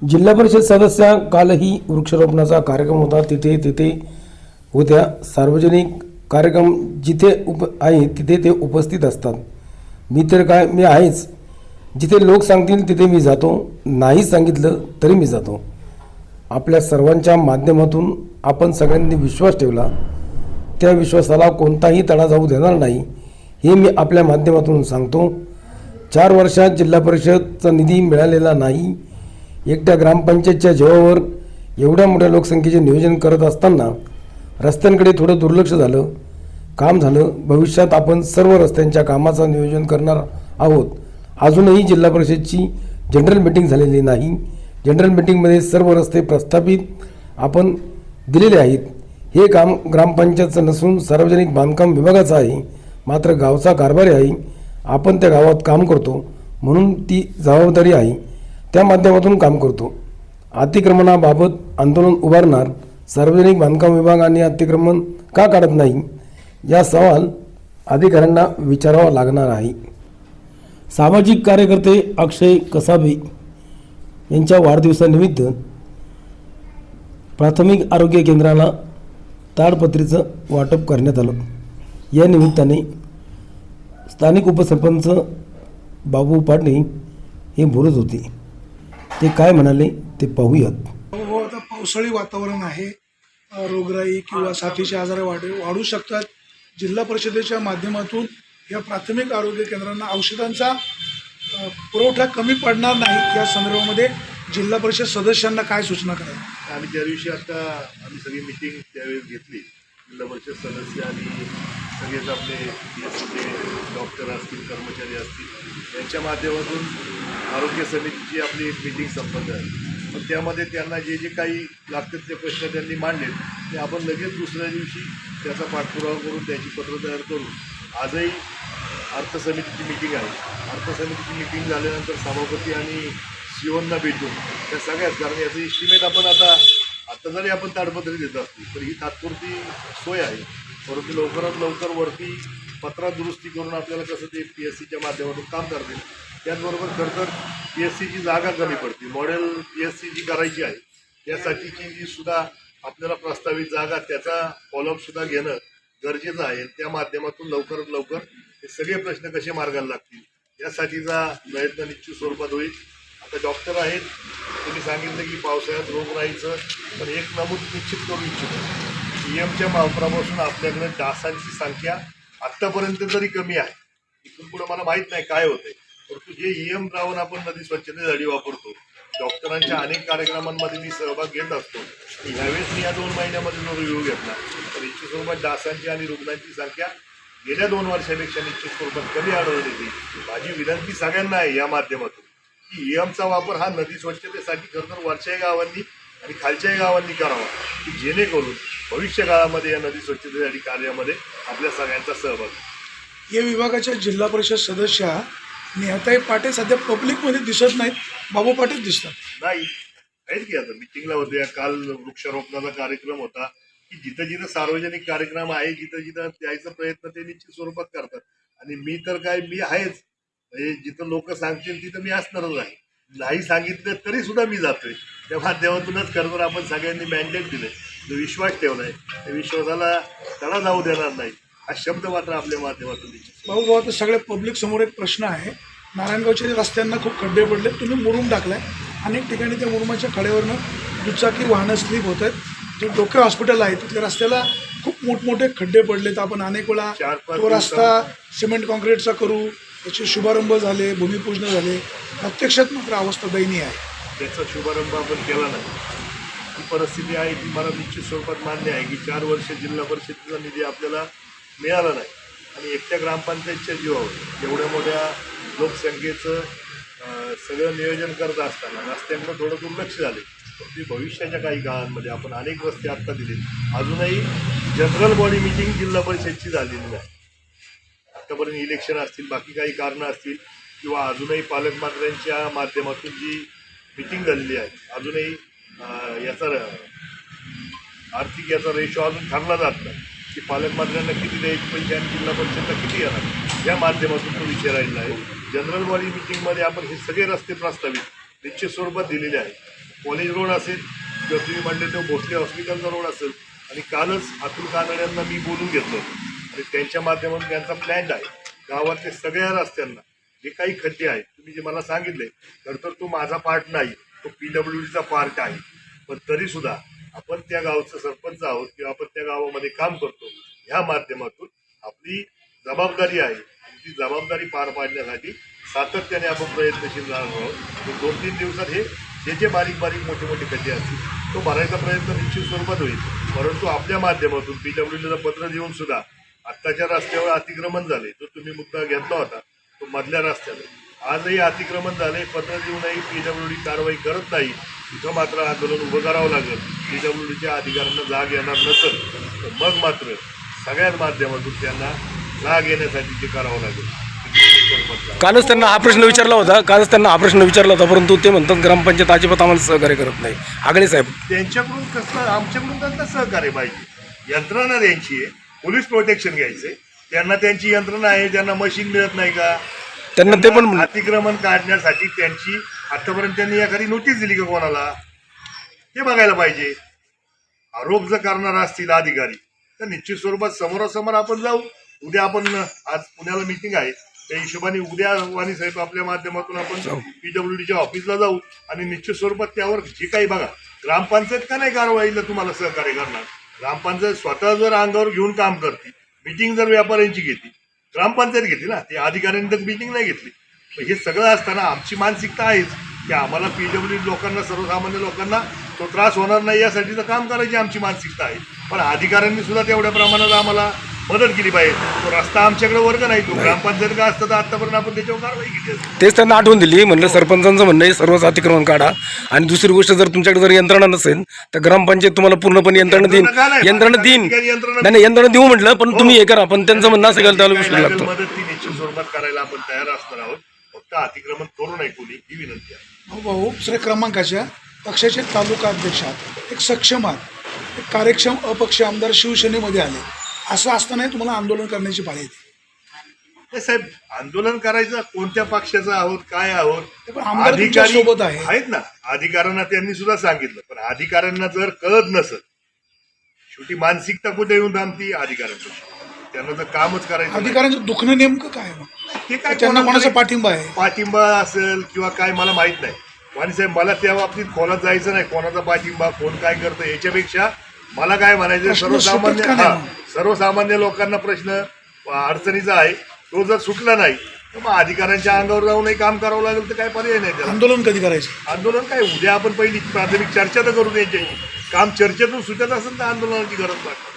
जिल्हा परिषद सदस्य कालही वृक्षारोपणाचा कार्यक्रम होता. तिथे होत्या. सार्वजनिक कार्यक्रम जिथे आहे तिथे ते उपस्थित असतात. मी आहेच. जिथे लोक सांगतील तिथे मी जातो. नाही सांगितलं तरी मी जातो. आपल्या सर्वांच्या माध्यमातून आपण सगळ्यांनी विश्वास ठेवला. त्या विश्वासाला कोणताही तडा जाऊ देणार नाही हे मी आपल्या माध्यमातून सांगतो. 4 वर्षात जिल्हा परिषदचा निधी मिळालेला नाही. एकट्या ग्रामपंचायतच्या जीवावर एवढ्या मोठ्या लोकसंख्येचे नियोजन करत असताना रस्त्यांकडे थोडं दुर्लक्ष झालं. काम झालं. भविष्यात आपण सर्व रस्त्यांच्या कामाचं नियोजन करणार आहोत. अजूनही जिल्हा परिषदची जनरल मीटिंग झालेली नाही. जनरल मीटिंगमध्ये सर्व रस्ते प्रस्थापित आपण दिलेले आहेत. हे काम ग्रामपंचायतचं नसून सार्वजनिक बांधकाम विभागाचं आहे. मात्र गावचा कारभार आहे. आपण त्या गावात काम करतो म्हणून ती जबाबदारी आहे. त्या माध्यमातून काम करतो. अतिक्रमणाबाबत आंदोलन उभारणार. सार्वजनिक बांधकाम विभागाने अतिक्रमण का काढत नाही या सवाल अधिकाऱ्यांना विचारावा लागणार आहे. सामाजिक कार्यकर्ते अक्षय कसाबे यांच्या वाढदिवसानिमित्त प्राथमिक आरोग्य केंद्राला ताडपत्रीचं वाटप करण्यात आलं. या निमित्ताने स्थानिक उपसरपंच बाबू पाटणे हे बोलत होते. ते काय म्हणाले ते पाहूयात. हो, आता पावसाळी वातावरण आहे. रोगराई किंवा साथीचे आजार वाढू शकतात. जिल्हा परिषदेच्या माध्यमातून या प्राथमिक आरोग्य केंद्रांना औषधांचा पुरवठा कमी पडणार नाही या संदर्भामध्ये जिल्हा परिषद सदस्यांना काय सूचना करायला? आम्ही त्या दिवशी आता आम्ही सगळी मिटिंग त्यावेळेस घेतली. जिल्हा परिषद सदस्य आणि सगळेच आपले डॉक्टर असतील, कर्मचारी असतील यांच्या माध्यमातून आरोग्य समितीची आपली एक मिटिंग संपन्न आहे. पण त्यामध्ये त्यांना जे जे काही लागतात ते प्रश्न त्यांनी मांडले ते आपण लगेच दुसऱ्या दिवशी त्याचा पाठपुरावा करून त्याची पत्र तयार करून आजही अर्थ समितीची मिटिंग आहे. अर्थ समितीची मिटिंग झाल्यानंतर सभापती आणि सीओंना भेटून त्या सगळ्याच, कारण याचं इस्टिमेट आपण आता जरी आपण ताडपत्री देत असतो तर ही तात्पुरती सोय आहे. परंतु लवकरात लवकर वरती पत्रात दुरुस्ती करून आपल्याला कसं ते PSCच्या माध्यमातून काम करतील. त्याचबरोबर खरं तर PSCची जागा कमी पडते. मॉडेल PSC जी करायची आहे त्यासाठीची जी सुद्धा आपल्याला प्रस्तावित जागा त्याचा फॉलोअपसुद्धा घेणं गरजेचं आहे. त्या माध्यमातून लवकरात लवकर हे सगळे प्रश्न कसे मार्गाला लागतील यासाठीचा प्रयत्न निश्चित स्वरूपात होईल. आता डॉक्टर आहेत, तुम्ही सांगितलं की पावसाळ्यात रोगराईचं पण एक नमूद निश्चित करू इच्छितो. EMच्या वापरापासून आपल्याकडे डासांची संख्या आत्तापर्यंत तरी कमी आहे. इथून पुढं मला माहीत नाही काय होतंय. परंतु जे EM द्रावण आपण नदी स्वच्छतेसाठी वापरतो, डॉक्टरांच्या अनेक कार्यक्रमांमध्ये मी सहभाग घेत असतो. ह्यावेळेस मी या 2 महिन्यामध्ये जो रिव्ह्यू घेतला तर निश्चित स्वरूपात डासांची आणि रुग्णांची संख्या गेल्या 2 वर्षापेक्षा निश्चित स्वरूपात कमी आढळून येते. माझी विनंती सगळ्यांना आहे या माध्यमातून की EMचा वापर हा नदी स्वच्छतेसाठी खरं तर वरच्याही गावांनी आणि खालच्याही गावांनी करावा की जेणेकरून भविष्य काळामध्ये या नदी स्वच्छतेसाठी कार्यामध्ये आपल्या सगळ्यांचा सहभाग. या विभागाच्या जिल्हा परिषद सदस्या नेहताई पाटे सध्या पब्लिकमध्ये दिसत नाहीत. बाबू पाटेच दिसतात. नाही आहेत की आता मिटिंगला होत्या. काल वृक्षारोपणाचा कार्यक्रम होता की जिथं जिथं सार्वजनिक कार्यक्रम आहे जिथं जिथं द्यायचा प्रयत्न ते निश्चित स्वरूपात करतात. आणि मी तर काय मी आहेच. म्हणजे जिथं लोक सांगतील तिथं मी असणारच आहे. नाही सांगितलं तरी सुद्धा मी जातोय. त्या माध्यमातूनच खरं तर आपण सगळ्यांनी मॅन्डेट दिलंय, जो विश्वास ठेवलाय त्या विश्वासाला तडा जाऊ देणार नाही हा शब्द मात्र आपल्या माध्यमातून दिसतो. भाऊ आता सगळ्या पब्लिक समोर एक प्रश्न आहे. नारायणगावच्या रस्त्यांना खूप खड्डे पडले. तुम्ही मुरुम टाकलाय. अनेक ठिकाणी त्या मुरुमाच्या कडेवरनं दुचाकी वाहनं स्लिप होत आहेत. जे डोके हॉस्पिटल आहे तिथल्या रस्त्याला खूप मोठमोठे खड्डे पडलेत. आपण अनेक वेळा तो रस्ता सिमेंट कॉन्क्रीटचा करू, त्याचे शुभारंभ झाले, भूमिपूजन झाले. प्रत्यक्षात मात्र अवस्था दयनीय आहे. त्याचा शुभारंभ आपण केला नाही. ही परिस्थिती आहे ती मला निश्चित स्वरूपात मान्य आहे की 4 वर्ष जिल्हा परिषदेचा निधी आपल्याला मिळाला नाही आणि एकट्या ग्रामपंचायतच्या जीवावर एवढ्या मोठ्या लोकसंख्येचं सगळं नियोजन करत असताना रस्त्यांकडे थोडं दुर्लक्ष झाले. ते भविष्याच्या काही काळांमध्ये आपण अनेक रस्ते आत्ता दिले. अजूनही जनरल बॉडी मिटिंग जिल्हा परिषदची झालेली नाही. आत्तापर्यंत इलेक्शन असतील, बाकी काही कारणं असतील किंवा अजूनही पालकमंत्र्यांच्या माध्यमातून जी मिटिंग झालेली आहे अजूनही याचा आर्थिक याचा रेशो अजून ठरला जात नाही की पालकमंत्र्यांना किती द्यायची पाहिजे आणि जिल्हा परिषदला किती येणार या माध्यमातून तो विषय राहिला आहे. जनरल बॉडी मिटिंगमध्ये आपण हे सगळे रस्ते प्रस्तावित निश्चित स्वरूपात दिलेले आहेत. कॉलेज रोड असेल किंवा तुम्ही म्हणले तो भोसले हॉस्पिटलचा रोड असेल. आणि कालच अतुल कानड्यांना मी बोलून घेतलं आणि त्यांच्या माध्यमातून त्यांचा प्लॅन आहे गावातल्या सगळ्या रस्त्यांना जे काही खड्डे आहेत तुम्ही जे मला सांगितले तर तो माझा पार्ट नाही, तो PWDचा पार्ट आहे. पण तरीसुद्धा आपण त्या गावचं सरपंच आहोत किंवा आपण त्या गावामध्ये काम करतो, ह्या माध्यमातून आपली जबाबदारी आहे आणि ती जबाबदारी पार पाडण्यासाठी सातत्याने आपण प्रयत्नशील राहणार आहोत. 2-3 दिवसात हे जे बारीक बारीक मोठे मोठे खड्डे असतील तो भरायचा प्रयत्न निश्चित स्वरूपात होईल. परंतु आपल्या माध्यमातून PWDला पत्र देऊन सुद्धा आत्ताच्या रस्त्यावर अतिक्रमण झाले, जो तुम्ही मुद्दा घेतला होता तो मधल्या रस्त्यावर आजही अतिक्रमण झाले, पत्र देऊनही PWD कारवाई करत नाही. तिथं मात्र आंदोलन उभं करावं लागेल. PWDच्या अधिकाऱ्यांना जाग येणार नसेल तर मग मात्र सगळ्याच माध्यमातून त्यांना जाग येण्यासाठी ते करावं लागेल. कालच त्यांना हा प्रश्न विचारला होता, परंतु ते म्हणतात ग्रामपंचायत अजिबात आम्हाला सहकार्य करत नाही. आगळे साहेब त्यांच्याकडून कसं आमच्याकडून त्यांना सहकार्य पाहिजे. यंत्रणा त्यांची आहे, पोलीस प्रोटेक्शन घ्यायचे, त्यांना त्यांची यंत्रणा आहे, त्यांना मशीन मिळत नाही का? त्यांना ते पण अतिक्रमण काढण्यासाठी त्यांची आतापर्यंत त्यांनी एखादी नोटीस दिली का कोणाला ते बघायला पाहिजे. आरोप जर करणारा असतील अधिकारी तर निश्चित स्वरूपात समोरासमोर आपण जाऊ. उद्या आपण आज पुण्याला मीटिंग आहे त्या हिशोबाने उद्या वाणी साहेब आपल्या माध्यमातून आपण PWDच्या ऑफिसला जाऊ आणि निश्चित स्वरूपात त्यावर जे काही बघा. ग्रामपंचायत का नाही कारवाईला तुम्हाला सहकार्य करणार? ग्रामपंचायत स्वतः जर अंगावर घेऊन काम करते, मीटिंग जर व्यापाऱ्यांची घेतली, ग्रामपंचायत घेतली ना, ते अधिकाऱ्यांनी तर मीटिंग नाही घेतली. हे सगळं असताना आमची मानसिकता आहेच की आम्हाला PWD लोकांना, सर्वसामान्य लोकांना तो त्रास होणार नाही यासाठी तर काम करायची आमची मानसिकता आहे. पण अधिकाऱ्यांनी सुद्धा तेवढ्या प्रमाणात आम्हाला मदत केली पाहिजे. तो रस्ता आमच्याकडे वर्ग नाही, तो ग्रामपंचायत का असतं तर आतापर्यंत आपण त्याच्यावर कारवाई केली असते. तेच त्यांना आठवण दिली. म्हणलं सरपंचांचं म्हणणं आहे सर्वच अतिक्रमण काढा, आणि दुसरी गोष्ट जर तुमच्याकडे जर यंत्रणा नसेल तर ग्रामपंचायत तुम्हाला पूर्णपणे यंत्रणा देईन. नाही यंत्रणा देऊ म्हटलं, पण तुम्ही हे करा. पण त्यांचं म्हणणं असेल त्याला विश्वास लागतो. मदत ती निश्चित स्वरूपात करायला आपण तयार असणार आहोत. फक्त अतिक्रमण करू नये कोणी, ही विनंती आहे. भाऊ दुसऱ्या क्रमांकाच्या पक्षाचे तालुका अध्यक्ष आहात, एक सक्षम आहात, एक कार्यक्षम अपक्ष आमदार शिवसेनेमध्ये आले, असं असतानाही तुम्हाला आंदोलन करण्याची पाळी येते. साहेब आंदोलन करायचं कोणत्या पक्षाचं आहोत, काय आहोत, पण आमदार तुमच्या सोबत आहे. आहेत ना अधिकाऱ्यांना, त्यांनी सुद्धा सांगितलं. पण अधिकाऱ्यांना जर कळत नसत, शेवटी मानसिकता कुठे येऊन थांबती अधिकाऱ्यांची. त्यांना जर कामच करायचं, अधिकाऱ्यांचं दुखणं नेमकं काय मग? ते काय त्यांना कोणाचा पाठिंबा आहे? पाठिंबा असेल किंवा काय मला माहित नाही. वाणी साहेब मला त्या बाबतीत खोलात जायचं नाही, कोणाचा पाठिंबा, कोण काय करतं याच्यापेक्षा मला काय म्हणायचं, सर्वसामान्य लोकांना प्रश्न अडचणीचा आहे, तो जर सुटला नाही तर मग अधिकाऱ्यांच्या अंगावर जाऊनही काम करावं लागेल. तर काय पर्याय नाही त्याला. आंदोलन कधी करायचं? आंदोलन काय उद्या आपण पहिली प्राथमिक चर्चा तर करू द्यायची. काम चर्चेतून सुटत असेल तर आंदोलनाची गरज लागते.